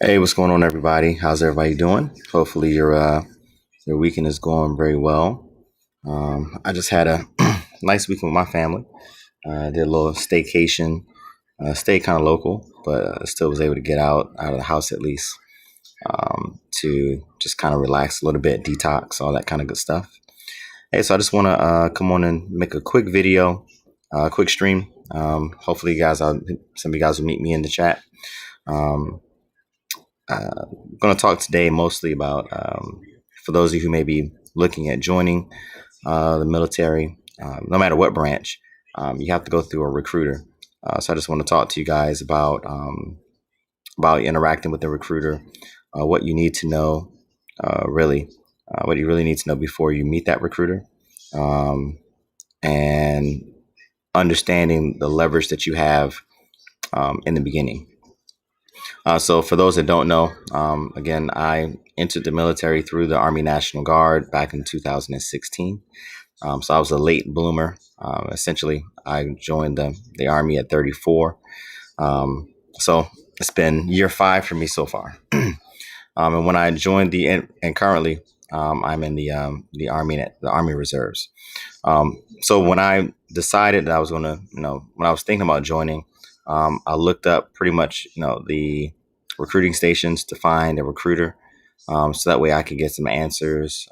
Hey, what's going on, everybody? How's everybody doing? Hopefully, your weekend is going very well. I just had a nice weekend with my family. Did a little staycation. Stayed kind of local, but still was able to get out of the house at least to just kind of relax a little bit, detox, all that kind of good stuff. Hey, so I just want to come on and make a quick video, quick stream. Hopefully, some of you guys will meet me in the chat. Um, I'm going to talk today mostly about, for those of you who may be looking at joining the military, no matter what branch, you have to go through a recruiter. So I just want to talk to you guys about interacting with the recruiter, what you need to know, really, what you really need to know before you meet that recruiter, um, and understanding the leverage that you have in the beginning. So, for those that don't know, again, I entered the military through the Army National Guard back in 2016. So, I was a late bloomer. Essentially, I joined the Army at 34. So, it's been year 5 for me so far. And when I joined and currently, I'm in the Army Reserves. So when I decided that I was going to, when I was thinking about joining, I looked up pretty much, the recruiting stations to find a recruiter, so that way I could get some answers.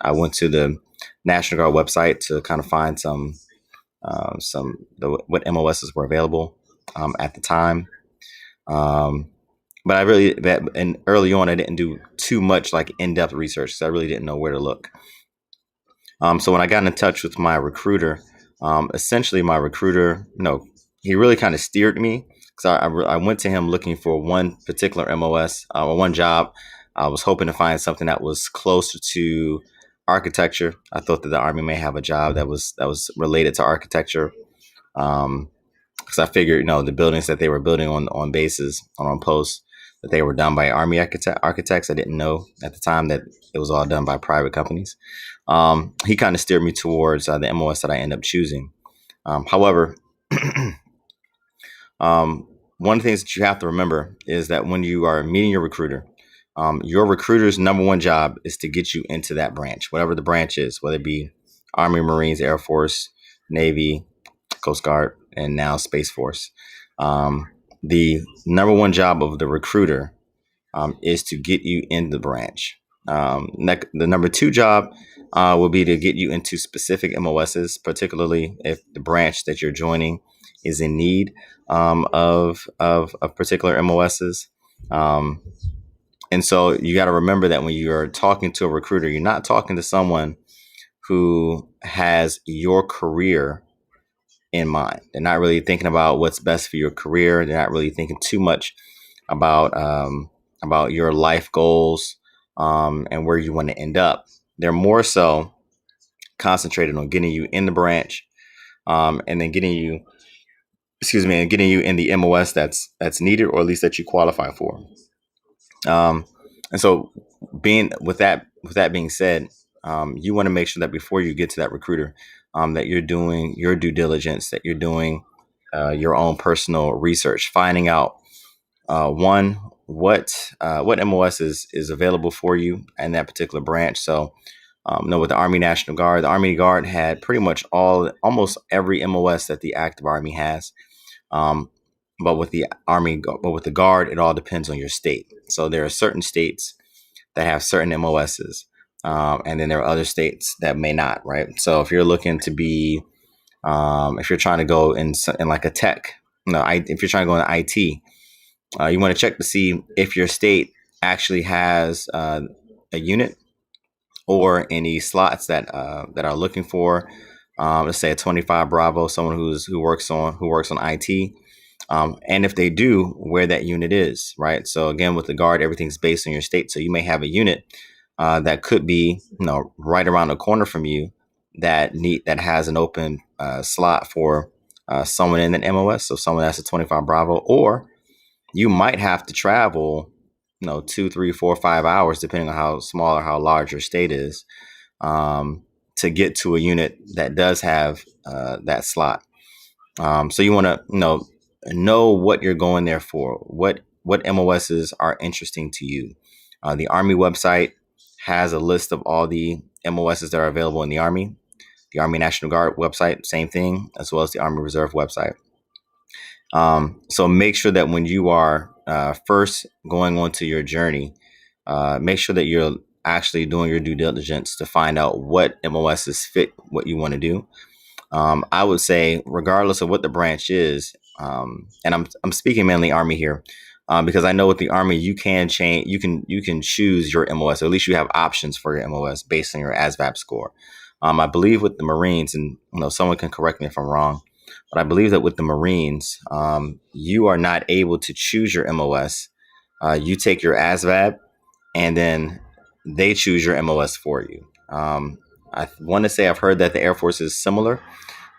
I went to the National Guard website to kind of find what MOSs were available at the time. But and early on, I didn't do too much like in-depth research because I really didn't know where to look. So when I got in touch with my recruiter, essentially my recruiter, he really kind of steered me because I went to him looking for one particular MOS or one job. I was hoping to find something that was closer to architecture. I thought that the Army may have a job that was related to architecture. Because I figured, the buildings that they were building on bases or on posts, that they were done by Army architects. I didn't know at the time that it was all done by private companies. He kind of steered me towards the MOS that I ended up choosing. However, one of the things that you have to remember is that when you are meeting your recruiter's number one job is to get you into that branch, whatever the branch is, whether it be Army, Marines, Air Force, Navy, Coast Guard, and now Space Force. The number one job of the recruiter is to get you in the branch. The number two job will be to get you into specific MOSs, particularly if the branch that you're joining is in need of particular MOSs. And so you got to remember that when you're talking to a recruiter, you're not talking to someone who has your career in mind. They're not really thinking about what's best for your career. They're not really thinking too much about your life goals and where you want to end up. They're more so concentrated on getting you in the branch, and then getting you in the MOS that's needed, or at least that you qualify for. And so, being with that being said, you want to make sure that before you get to that recruiter, that you're doing your due diligence, that you're doing your own personal research, finding out one what MOS is available for you in that particular branch. So, with the Army National Guard, the Army Guard had pretty much almost every MOS that the active Army has. But with the Guard, it all depends on your state. So there are certain states that have certain MOSs, and then there are other states that may not. Right. So if you're looking to be, if you're trying to go in like a tech, if you're trying to go in IT, you want to check to see if your state actually has a unit or any slots that are looking for, let's say a 25 Bravo, someone who works on IT. And if they do, where that unit is, right? So again, with the Guard, everything's based on your state. So you may have a unit that could be, right around the corner from you that has an open slot for someone in an MOS. So someone that's a 25 Bravo, or you might have to travel, 2, 3, 4, 5 hours, depending on how small or how large your state is, to get to a unit that does have that slot. So you want to know what you're going there for. What what MOSs are interesting to you. The Army website has a list of all the MOSs that are available in the Army. The Army National Guard website, same thing, as well as the Army Reserve website. So make sure that when you are first going on to your journey, make sure that you're actually doing your due diligence to find out what MOSs fit what you want to do. I would say, regardless of what the branch is, and I'm speaking mainly Army here, because I know with the Army you can change, you can choose your MOS, or at least you have options for your MOS based on your ASVAB score. I believe with the Marines, and someone can correct me if I'm wrong, but I believe that with the Marines, you are not able to choose your MOS. You take your ASVAB, and then they choose your MOS for you. I want to say I've heard that the Air Force is similar,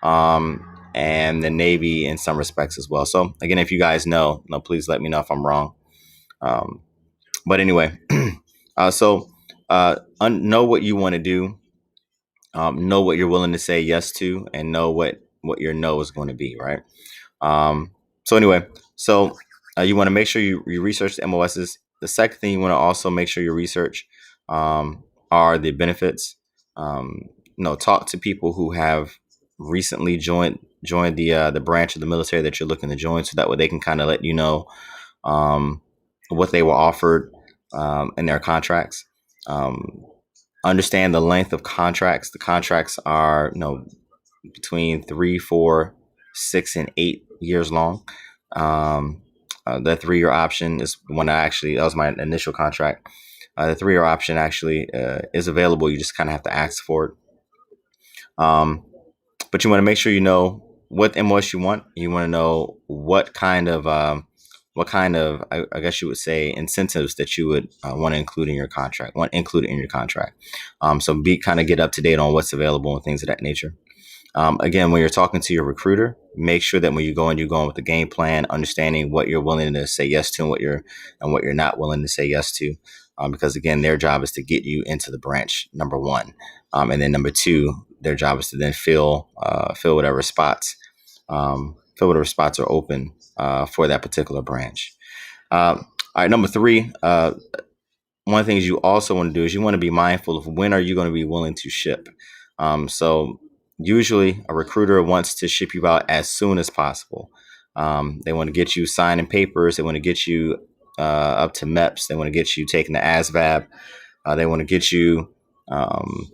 and the Navy in some respects as well. So again, if you guys know, please let me know if I'm wrong. But anyway, know what you want to do, know what you're willing to say yes to, and know what your no is going to be, right? So anyway, you want to make sure you research the MOSs. The second thing you want to also make sure you research are the benefits. Talk to people who have recently joined the branch of the military that you're looking to join, so that way they can kind of let you know what they were offered in their contracts. Understand the length of contracts. The contracts are between 3, 4, 6, and 8 years long. The 3-year option is one that was my initial contract. The 3-year option actually is available. You just kind of have to ask for it. But you want to make sure you know what MOS you want. You want to know what kind of I guess you would say incentives that you would want to include in your contract. So get up to date on what's available and things of that nature. Again, when you're talking to your recruiter, make sure that when you're going with the game plan, understanding what you're willing to say yes to and what you're not willing to say yes to. Because again, their job is to get you into the branch, number one. And then number two, their job is to then fill whatever spots are open for that particular branch. All right, number three, one of the things you also want to do is you want to be mindful of when are you going to be willing to ship. So usually a recruiter wants to ship you out as soon as possible. They want to get you signing papers. They want to get you up to MEPS. They want to get you taking the ASVAB. They want to get you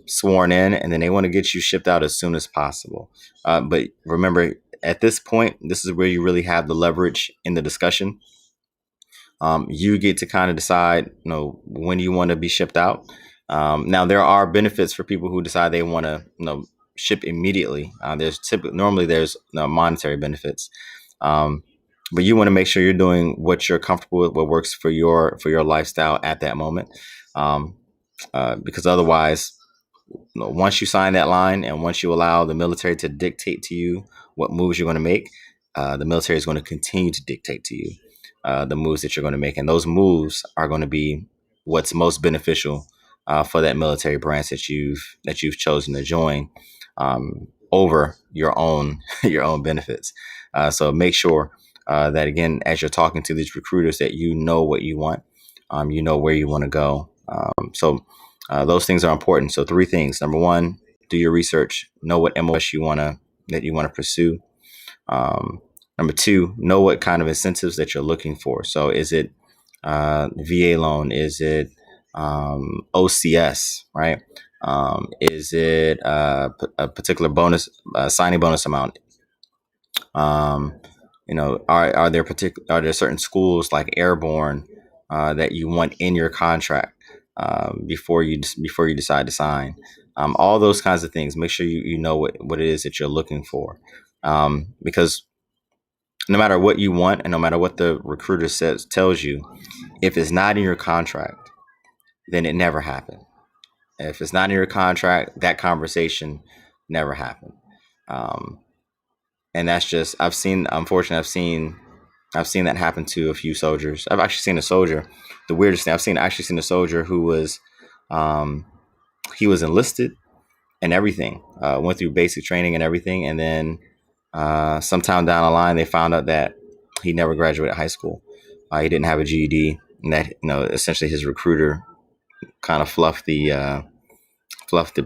sworn in, and then they want to get you shipped out as soon as possible. But remember, at this point, this is where you really have the leverage in the discussion. You get to kind of decide, when you want to be shipped out. Now, there are benefits for people who decide they want to, ship immediately. There's monetary benefits. But you want to make sure you're doing what you're comfortable with, what works for your lifestyle at that moment. Because otherwise, once you sign that line and once you allow the military to dictate to you what moves you're going to make, the military is going to continue to dictate to you the moves that you're going to make. And those moves are going to be what's most beneficial for that military branch that you've chosen to join over your own benefits. So make sure that, again, as you're talking to these recruiters, that you know what you want, you know where you want to go. So those things are important. So 3 things. Number 1, do your research. Know what MOS you want to pursue. Number 2, know what kind of incentives that you're looking for. So is it VA loan? Is it OCS, right? Is it a particular bonus, signing bonus amount? Are there certain schools like Airborne that you want in your contract before you decide to sign? All those kinds of things. Make sure you know what it is that you're looking for, because no matter what you want and no matter what the recruiter tells you, if it's not in your contract, then it never happened. If it's not in your contract, that conversation never happened. And that's just, I've seen that happen to a few soldiers. I've actually seen a soldier, the weirdest thing, I've seen a soldier who was, he was enlisted and everything, went through basic training and everything. And then sometime down the line, they found out that he never graduated high school. He didn't have a GED, and that essentially his recruiter kind of fluffed the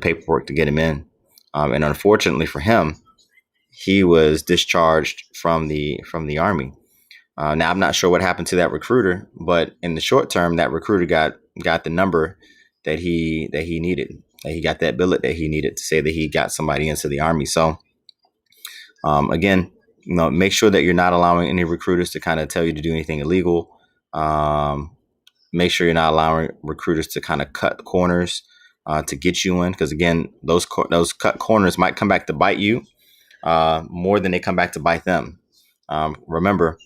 paperwork to get him in. And unfortunately for him, he was discharged from the Army. Now I'm not sure what happened to that recruiter, but in the short term, that recruiter got the number that he needed. That he got that billet that he needed to say that he got somebody into the Army. So again, make sure that you're not allowing any recruiters to kind of tell you to do anything illegal. Make sure you're not allowing recruiters to kind of cut corners to get you in, because again, those cut corners might come back to bite you more than they come back to bite them. Remember,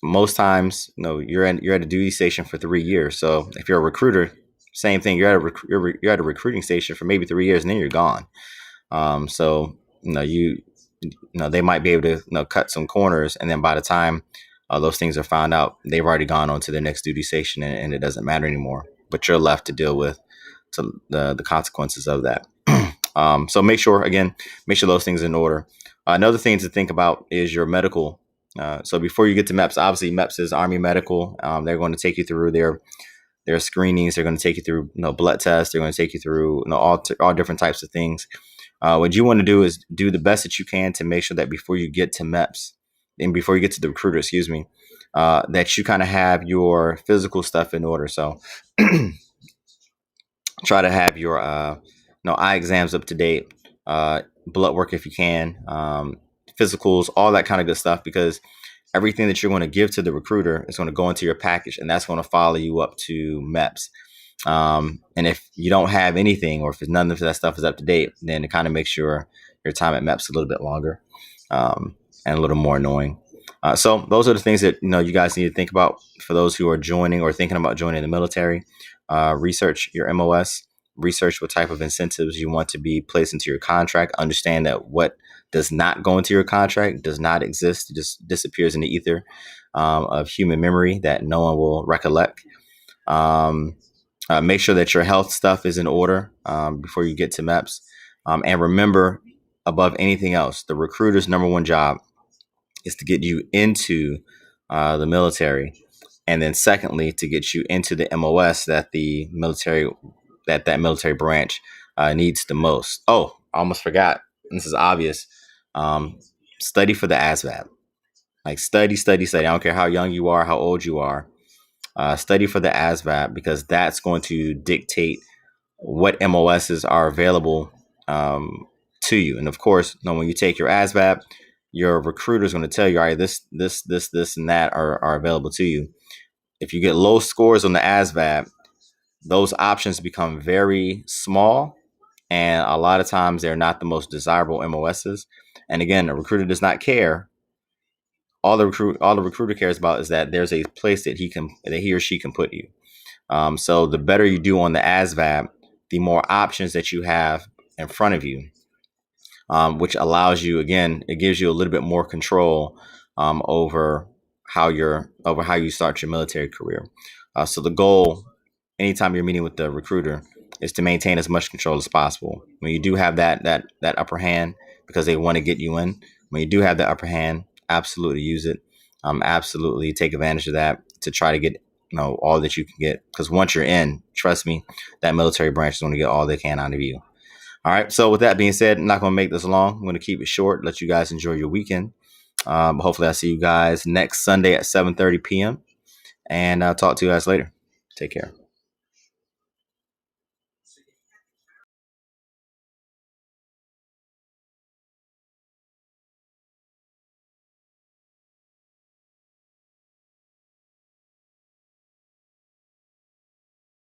most times, you're at a duty station for 3 years. So if you're a recruiter, same thing. You're at a recruiting station for maybe 3 years, and then you're gone. So they might be able to cut some corners, and then by the time those things are found out, they've already gone on to their next duty station, and it doesn't matter anymore. But you're left to deal with the consequences of that. So make sure those things are in order. Another thing to think about is your medical. So before you get to MEPS, obviously MEPS is Army Medical. They're going to take you through their screenings. They're going to take you through blood tests. They're going to take you through all different types of things. What you want to do is do the best that you can to make sure that before you get to MEPS and before you get to the recruiter, that you kind of have your physical stuff in order. So try to have your eye exams up to date, blood work if you can, physicals, all that kind of good stuff, because everything that you're going to give to the recruiter is going to go into your package, and that's going to follow you up to MEPS. And if you don't have anything, or if none of that stuff is up to date, then it kind of makes your time at MEPS a little bit longer and a little more annoying. So those are the things that you guys need to think about for those who are joining or thinking about joining the military. Research your MOS. Research what type of incentives you want to be placed into your contract. Understand that what does not go into your contract does not exist. It just disappears in the ether of human memory that no one will recollect. Make sure that your health stuff is in order before you get to MEPS. And remember, above anything else, the recruiter's number one job is to get you into the military. And then secondly, to get you into the MOS that the military branch needs the most. Oh, I almost forgot. This is obvious. Study for the ASVAB. Like study. I don't care how young you are, how old you are. Study for the ASVAB, because that's going to dictate what MOSs are available to you. And of course, when you take your ASVAB, your recruiter is going to tell you, all right, this, and that are available to you. If you get low scores on the ASVAB, those options become very small, and a lot of times they're not the most desirable MOSs. And again, the recruiter does not care. All the recruiter cares about is that there's a place that he or she can put you. So the better you do on the ASVAB, the more options that you have in front of you, which allows you, again, it gives you a little bit more control over how you start your military career. So the goal, anytime you're meeting with the recruiter, is to maintain as much control as possible. When you do have that upper hand, because they want to get you in, when you do have that upper hand, absolutely use it. Absolutely take advantage of that to try to get all that you can get. Because once you're in, trust me, that military branch is going to get all they can out of you. All right. So with that being said, I'm not going to make this long. I'm going to keep it short. Let you guys enjoy your weekend. Hopefully I'll see you guys next Sunday at 7:30 p.m. And I'll talk to you guys later. Take care.